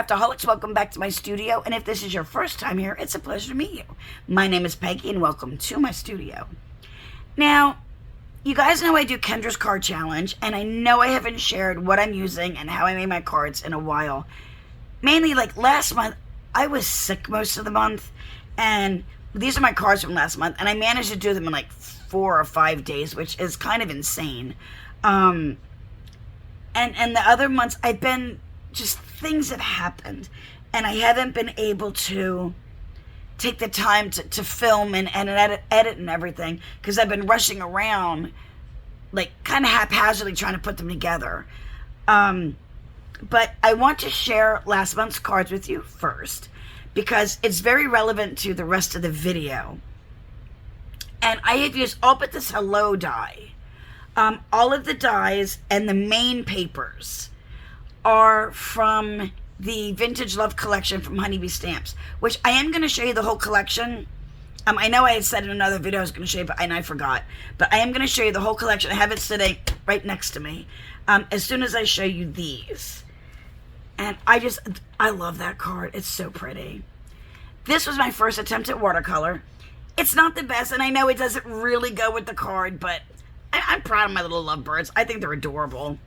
Craftaholics, welcome back to my studio, and if this is your first time here, it's a pleasure to meet you. My name is Peggy, and welcome to my studio. Now, you guys know I do Kendra's card challenge, and I know I haven't shared what I'm using and how I made my cards in a while. Mainly, like last month, I was sick most of the month, and these are my cards from last month, and I managed to do them in like 4 or 5 days, which is kind of insane. And the other months, I've been, just things have happened, and I haven't been able to take the time to film and edit and everything, because I've been rushing around, like, kind of haphazardly trying to put them together. But I want to share last month's cards with you first, because it's very relevant to the rest of the video. And I have used all but this hello die. All of the dies and the main papers are from the Vintage Love collection from Honeybee Stamps, which I am going to show you the whole collection. I know I had said in another video I was going to show you, and I forgot. But I am going to show you the whole collection. I have it sitting right next to me as soon as I show you these. And I love that card. It's so pretty. This was my first attempt at watercolor. It's not the best, and I know it doesn't really go with the card, but I'm proud of my little lovebirds. I think they're adorable.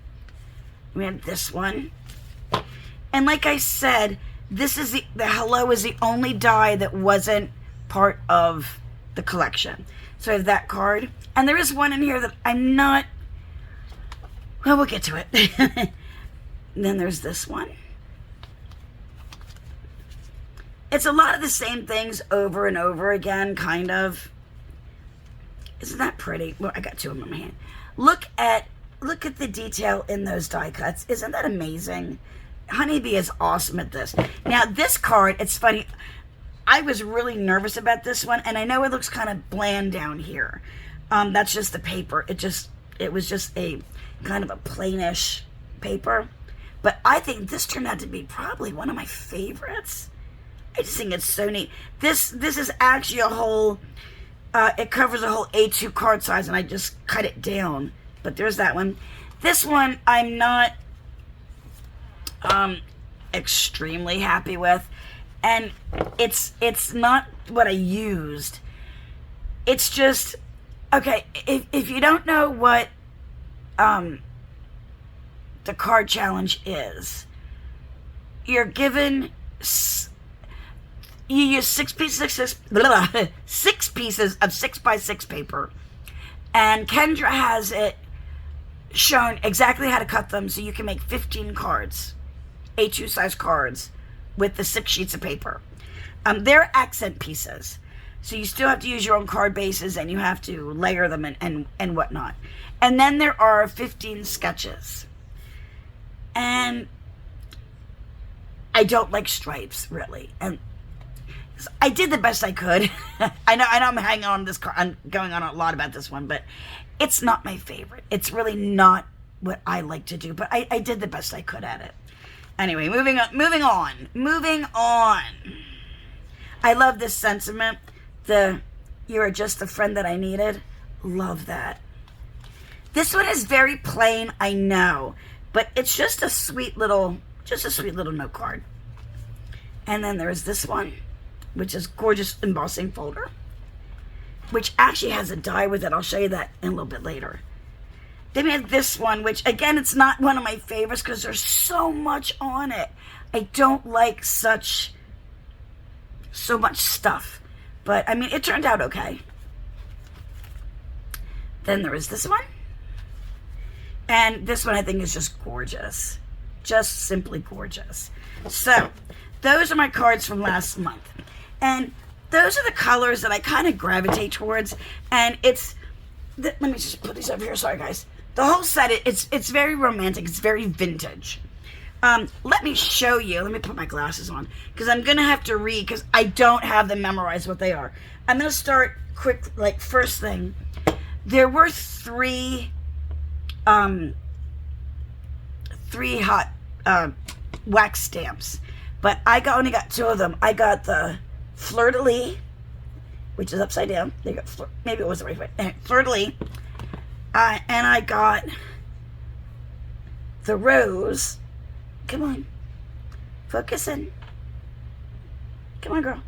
We have this one. And like I said, this is the hello is the only die that wasn't part of the collection. So I have that card. And there is one in here that I'm not... Well, we'll get to it. And then there's this one. It's a lot of the same things over and over again, kind of. Isn't that pretty? Well, I got two of them in my hand. Look at the detail in those die cuts. Isn't that amazing? Honeybee is awesome at this. Now, this card, it's funny. I was really nervous about this one, and I know it looks kind of bland down here. That's just the paper. It was just a kind of a plainish paper. But I think this turned out to be probably one of my favorites. I just think it's so neat. This is actually a whole... it covers a whole A2 card size, and I just cut it down. But there's that one. This one, I'm not extremely happy with. And it's not what I used. It's just... Okay, if you don't know what the card challenge is, you're given... You use 6 pieces of 6 pieces of 6x6 paper, and Kendra has it shown exactly how to cut them, so you can make 15 cards, A2 size cards, with the 6 sheets of paper. They're accent pieces, so you still have to use your own card bases, and you have to layer them and whatnot. And then there are 15 sketches, and I don't like stripes really, and I did the best I could. I know I'm hanging on this card. I'm going on a lot about this one, but it's not my favorite. It's really not what I like to do, but I did the best I could at it. Anyway, moving on. I love this sentiment. You are just the friend that I needed. Love that. This one is very plain, I know, but it's just a sweet little note card. And then there's this one, which is gorgeous embossing folder, which actually has a die with it. I'll show you that in a little bit later. Then we have this one, which again, it's not one of my favorites because there's so much on it. I don't like so much stuff, but I mean, it turned out okay. Then there is this one, and this one I think is just gorgeous, just simply gorgeous. So those are my cards from last month. And those are the colors that I kind of gravitate towards. And let me just put these over here. Sorry, guys. The whole set, it's very romantic. It's very vintage. Let me show you. Let me put my glasses on, because I'm going to have to read, because I don't have them memorized what they are. I'm going to start quick, like, first thing. There were three hot wax stamps, but I only got 2 of them. I got the fleur-de-lis, which is upside down. They got maybe it wasn't right way. Fleur-de-lis. And I got the rose. Come on. Focus in. Come on, girl.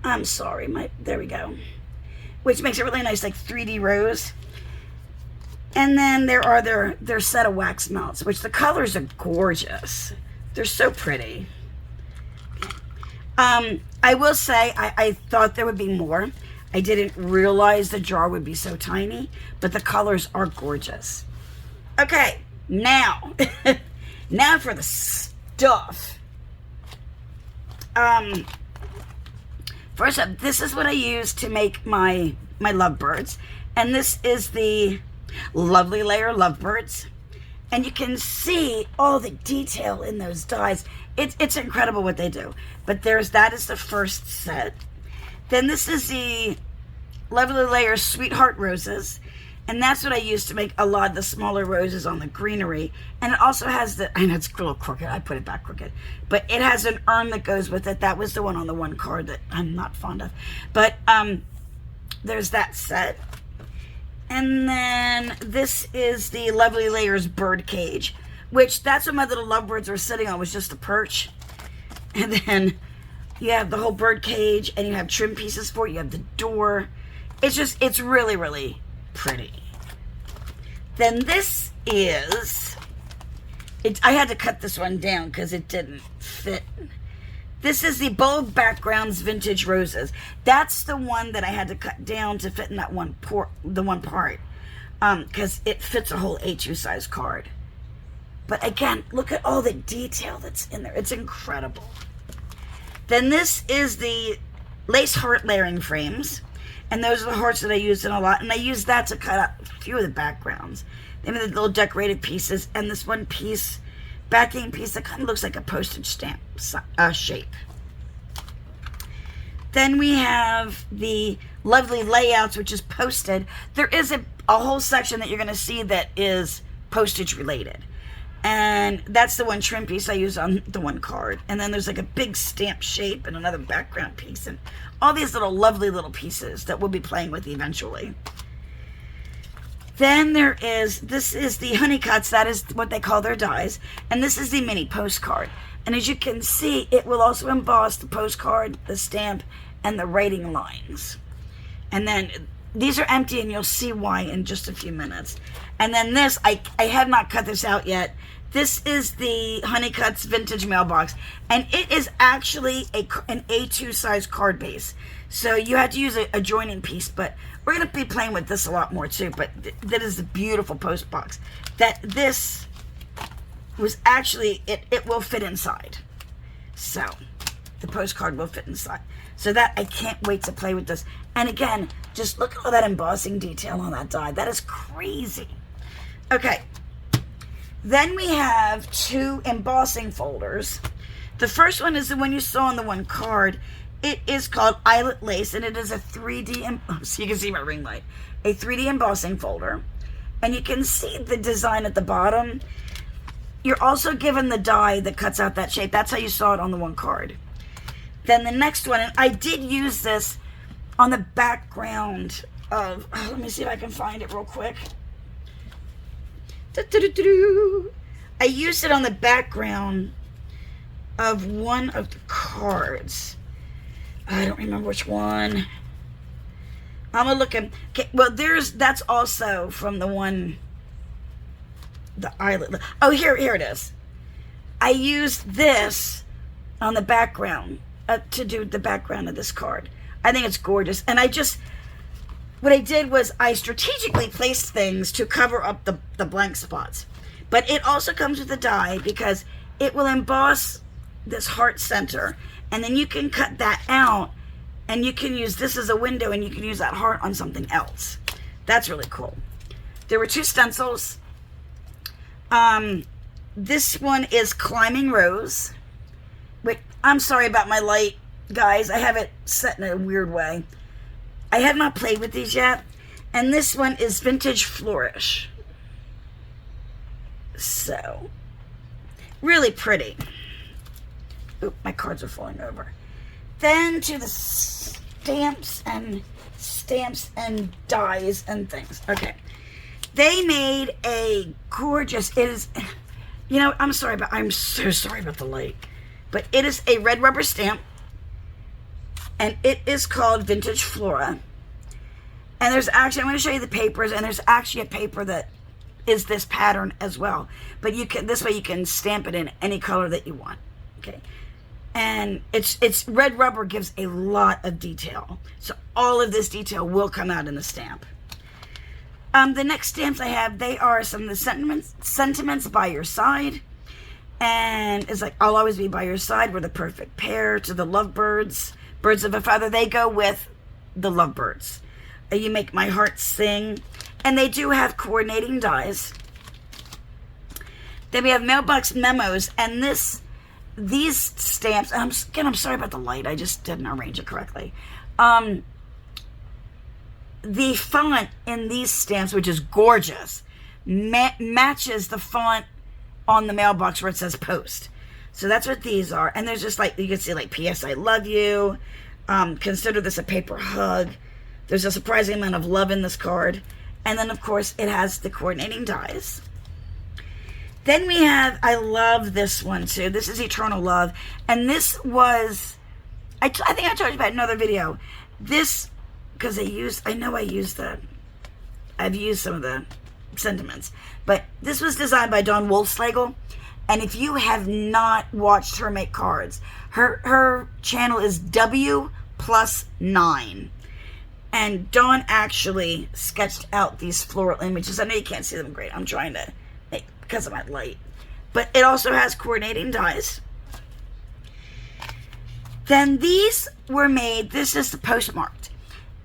I'm sorry. There we go. Which makes it really nice, like 3D rose. And then there are their set of wax melts, which the colors are gorgeous. They're so pretty. I will say, I thought there would be more. I didn't realize the jar would be so tiny, but the colors are gorgeous. Okay, now, now for the stuff. First up, this is what I use to make my lovebirds. And this is the Lovely Layer Lovebirds. And you can see all the detail in those dies. It's incredible what they do. But that is the first set. Then this is the Lovely Layer Sweetheart Roses. And that's what I use to make a lot of the smaller roses on the greenery. And it also has I know it's a little crooked. I put it back crooked. But it has an urn that goes with it. That was the one on the one card that I'm not fond of. But there's that set. And then this is the Lovely Layers Bird Cage, which that's what my little lovebirds were sitting on, was just a perch. And then you have the whole bird cage, and you have trim pieces for it. You have the door. It's really, really pretty. Then this is, I had to cut this one down because it didn't fit. This is the Bold Backgrounds Vintage Roses. That's the one that I had to cut down to fit in that one part, because it fits a whole A2 size card. But again, look at all the detail that's in there. It's incredible. Then this is the Lace Heart Layering Frames. And those are the hearts that I used in a lot. And I used that to cut out a few of the backgrounds. They have the little decorated pieces. And this one piece, backing piece, that kind of looks like a postage stamp shape. Then we have the Lovely Layouts, which is posted. There is a whole section that you're going to see that is postage related. And that's the one trim piece I use on the one card. And then there's like a big stamp shape and another background piece. And all these lovely little pieces that we'll be playing with eventually. Then this is the Honeycuts. That is what they call their dies. And this is the mini postcard. And as you can see, it will also emboss the postcard, the stamp, and the writing lines. And then these are empty, and you'll see why in just a few minutes. And then this, I have not cut this out yet. This is the Honeycuts Vintage Mailbox. And it is actually an A2 size card base. So you have to use a joining piece, but we're going to be playing with this a lot more too. But that is a beautiful post box. This was actually, it will fit inside. So the postcard will fit inside. So that, I can't wait to play with this. And again, just look at all that embossing detail on that die. That is crazy. Okay. Then we have two embossing folders. The first one is the one you saw on the one card. It is called Eyelet Lace, and it is a 3D, so you can see my ring light, a 3D embossing folder. And you can see the design at the bottom. You're also given the die that cuts out that shape. That's how you saw it on the one card. Then the next one, and I did use this on the background of, let me see if I can find it real quick. I used it on the background of one of the cards. I don't remember which one. I'm gonna look at, okay, well, that's also from the one, the eyelet. Oh, here it is. I used this on the background to do the background of this card. I think it's gorgeous. And what I did was I strategically placed things to cover up the blank spots. But it also comes with a die because it will emboss this heart center. And then you can cut that out and you can use this as a window and you can use that heart on something else. That's really cool. There were two stencils. This one is Climbing Rose. Wait, I'm sorry about my light, guys. I have it set in a weird way. I have not played with these yet. And this one is Vintage Flourish. So, really pretty. Oop, my cards are falling over. Then to the stamps and dies and things. Okay. They made a gorgeous, I'm so sorry about the light. But it is a red rubber stamp, and it is called Vintage Flora. And there's actually, I'm going to show you the papers, and there's actually a paper that is this pattern as well. But you can, this way you can stamp it in any color that you want. Okay. And it's red rubber gives a lot of detail. So all of this detail will come out in the stamp. The next stamps I have, they are some of the sentiments by your side. And it's like, I'll always be by your side. We're the perfect pair. To the lovebirds, birds of a feather, they go with the lovebirds. You make my heart sing. And they do have coordinating dies. Then we have mailbox memos. And these stamps, and I'm sorry about the light. I just didn't arrange it correctly. The font in these stamps, which is gorgeous, matches the font on the mailbox where it says post. So that's what these are. And there's just like, you can see like, P.S. I love you. Consider this a paper hug. There's a surprising amount of love in this card. And then, of course, it has the coordinating dies. Then we have, I love this one too. This is Eternal Love. And this was, I think I told you about another video. This, because I've used some of the sentiments. But this was designed by Dawn Wolfslegel. And if you have not watched her make cards, her channel is W+9. And Dawn actually sketched out these floral images. I know you can't see them great. I'm trying to make, because of my light. But it also has coordinating dies. Then these were made, this is the postmarked.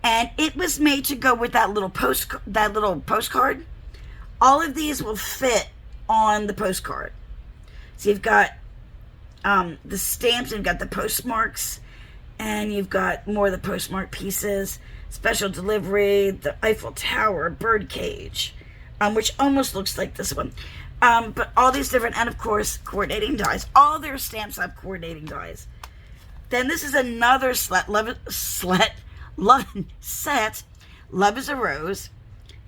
And it was made to go with that little postcard. All of these will fit on the postcard. So you've got the stamps, and you've got the postmarks, and you've got more of the postmark pieces. Special delivery, the Eiffel Tower, bird cage, which almost looks like this one. But all these different, and of course, coordinating dies. All their stamps have coordinating dies. Then this is another set, Love is a Rose.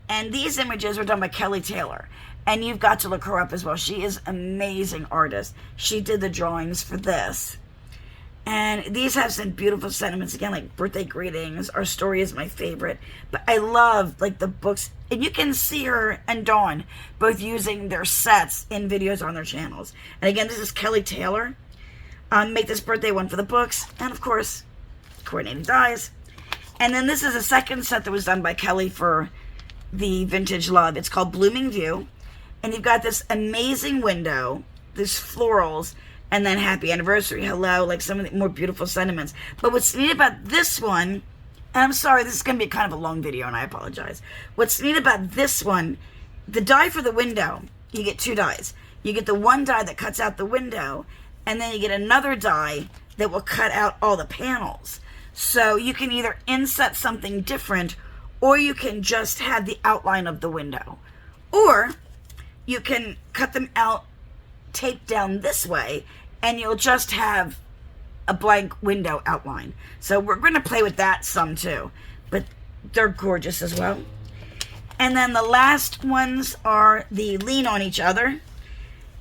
And these images were done by Kelly Taylor. And you've got to look her up as well. She is an amazing artist. She did the drawings for this. And these have some beautiful sentiments. Again, like birthday greetings. Our story is my favorite. But I love, like, the books. And you can see her and Dawn both using their sets in videos on their channels. And again, this is Kelly Taylor. Make this birthday one for the books. And, of course, coordinating dies. And then this is a second set that was done by Kelly for the Vintage Love. It's called Blooming View. And you've got this amazing window, these florals, and then happy anniversary, hello, like some of the more beautiful sentiments. But what's neat about this one, and I'm sorry, this is going to be kind of a long video, and I apologize. What's neat about this one, the die for the window, you get two dies. You get the one die that cuts out the window, and then you get another die that will cut out all the panels. So you can either inset something different, or you can just have the outline of the window. Or you can cut them out, taped down this way, and you'll just have a blank window outline. So we're going to play with that some too. But they're gorgeous as well. And then the last ones are the Lean on Each Other.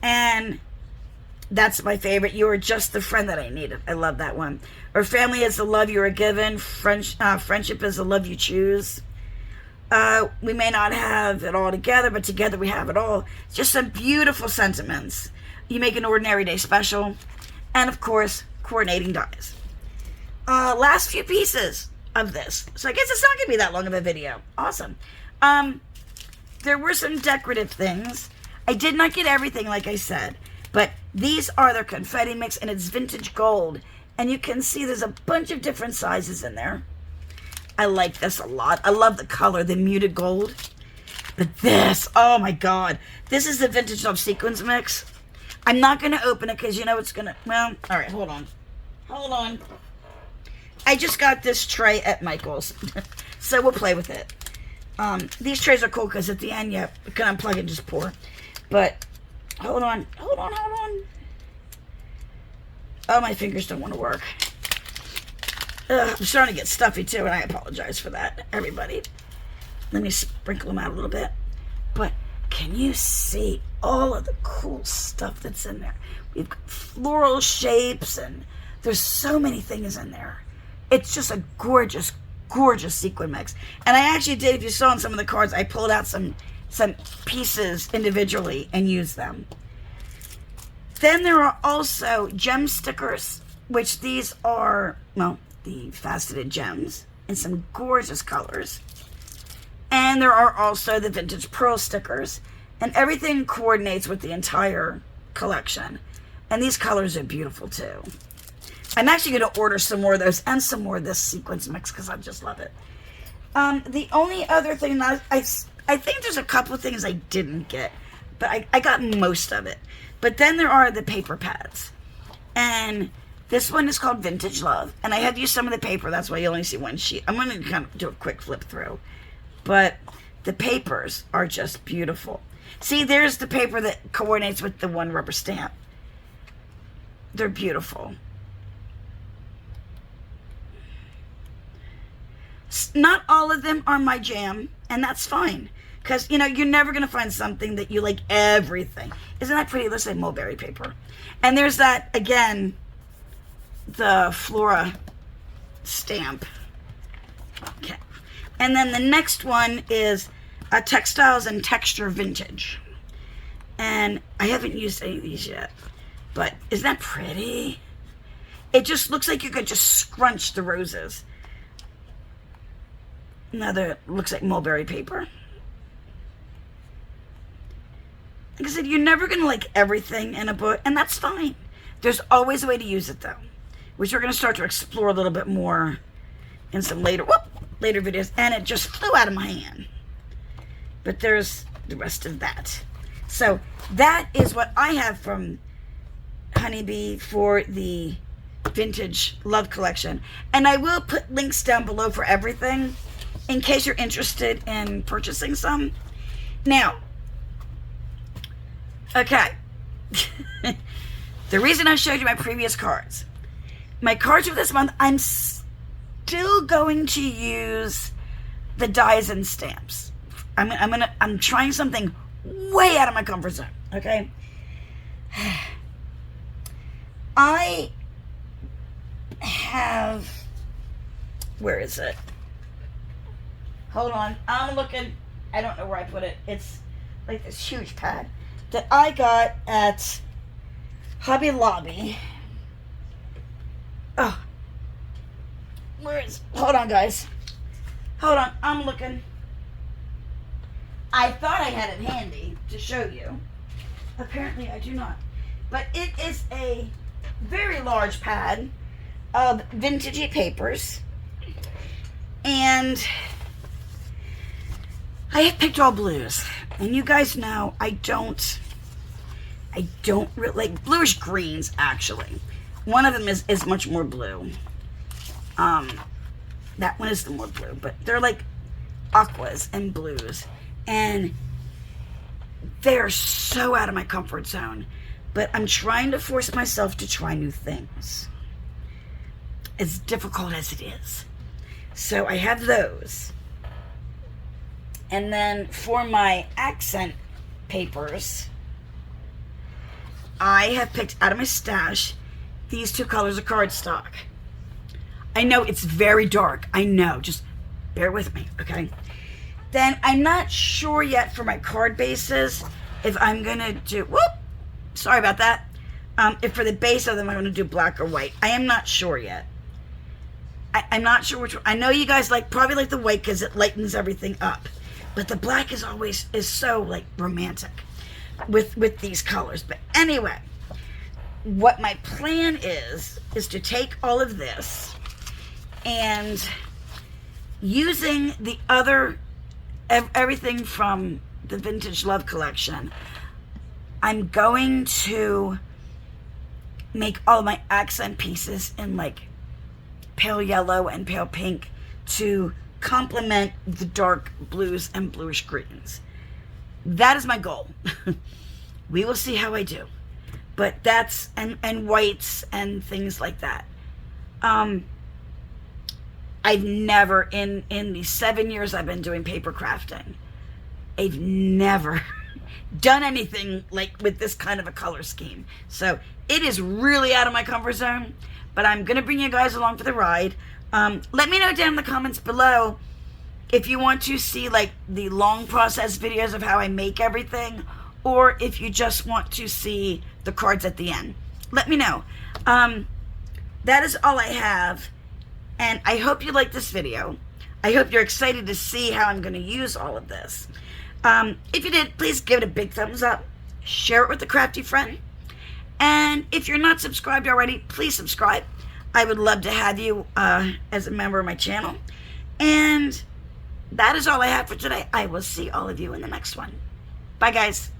And that's my favorite. You are just the friend that I needed. I love that one. Or family is the love you are given. Friendship is the love you choose. We may not have it all together, but together we have it all. Just some beautiful sentiments. You make an ordinary day special. And, of course, coordinating dies. Last few pieces of this. So I guess it's not going to be that long of a video. Awesome. There were some decorative things. I did not get everything, like I said. But these are their confetti mix, and it's vintage gold. And you can see there's a bunch of different sizes in there. I like this a lot. I love the color, the muted gold. But this, oh my God. This is the Vintage Love Sequins mix. I'm not going to open it because you know it's going to, well, all right, hold on. Hold on. I just got this tray at Michael's. So we'll play with it. These trays are cool because at the end, you can unplug and just pour. But hold on. Hold on. Oh, my fingers don't want to work. I'm starting to get stuffy too, and I apologize for that, everybody. Let me sprinkle them out a little bit. But can you see all of the cool stuff that's in there. We've got floral shapes, and there's so many things in there. It's just a gorgeous, gorgeous sequin mix. And I actually did, if you saw on some of the cards, I pulled out some pieces individually and used them. Then there are also gem stickers, which these are, well, the faceted gems in some gorgeous colors. And there are also the vintage pearl stickers, and everything coordinates with the entire collection. And these colors are beautiful too. I'm actually going to order some more of those and some more of this sequence mix because I just love it. The only other thing that I think there's a couple of things I didn't get, but I got most of it. But then there are the paper pads. And this one is called Vintage Love. And I had to use some of the paper. That's why you only see one sheet. I'm going to kind of do a quick flip through. But the papers are just beautiful. See, there's the paper that coordinates with the one rubber stamp. They're beautiful. Not all of them are my jam, and that's fine. Because, you know, you're never going to find something that you like everything. Isn't that pretty? It looks like mulberry paper. And there's that, again, the Flora stamp. Okay. And then the next one is Textiles and Texture Vintage. And I haven't used any of these yet. But isn't that pretty? It just looks like you could just scrunch the roses. Another looks like mulberry paper. Like I said, you're never going to like everything in a book, and that's fine. There's always a way to use it, though, which we're going to start to explore a little bit more in some later videos. And it just flew out of my hand. But there's the rest of that. So that is what I have from Honeybee for the Vintage Love Collection. And I will put links down below for everything in case you're interested in purchasing some. Now, okay. The reason I showed you my previous cards. My cards for this month, I'm still going to use the dies and stamps. I'm trying something way out of my comfort zone, okay? I have, where is it? Hold on, I'm looking. I don't know where I put it. It's like this huge pad that I got at Hobby Lobby. Oh, where is? Hold on, guys. Hold on, I'm looking. I thought I had it handy to show you. Apparently, I do not. But it is a very large pad of vintagey papers, and I have picked all blues, and you guys know I don't really like bluish greens. Actually, one of them is much more blue. That one is the more blue, but they're like aquas and blues, and they're so out of my comfort zone. But I'm trying to force myself to try new things, as difficult as it is. So I have those. And then for my accent papers, I have picked out of my stash these two colors of cardstock. I know it's very dark. I know. Just bear with me, okay? Then I'm not sure yet for my card bases if I'm going to do... Whoop! Sorry about that. If for the base of them I'm going to do black or white. I am not sure yet. I'm not sure which one. I know you guys probably like the white because it lightens everything up. But the black is so like romantic with these colors. But anyway, what my plan is to take all of this and using the other, everything from the Vintage Love Collection, I'm going to make all of my accent pieces in like pale yellow and pale pink to complement the dark blues and bluish greens. That is my goal. We will see how I do. But that's, and whites and things like that. I've never, in the 7 years I've been doing paper crafting, I've never done anything like with this kind of a color scheme. So it is really out of my comfort zone, but I'm going to bring you guys along for the ride. Let me know down in the comments below if you want to see like the long process videos of how I make everything, or if you just want to see the cards at the end. Let me know. That is all I have, and I hope you like this video. I hope you're excited to see how I'm going to use all of this. If you did, please give it a big thumbs up. Share it with a crafty friend. And if you're not subscribed already, please subscribe. I would love to have you as a member of my channel. And that is all I have for today. I will see all of you in the next one. Bye, guys.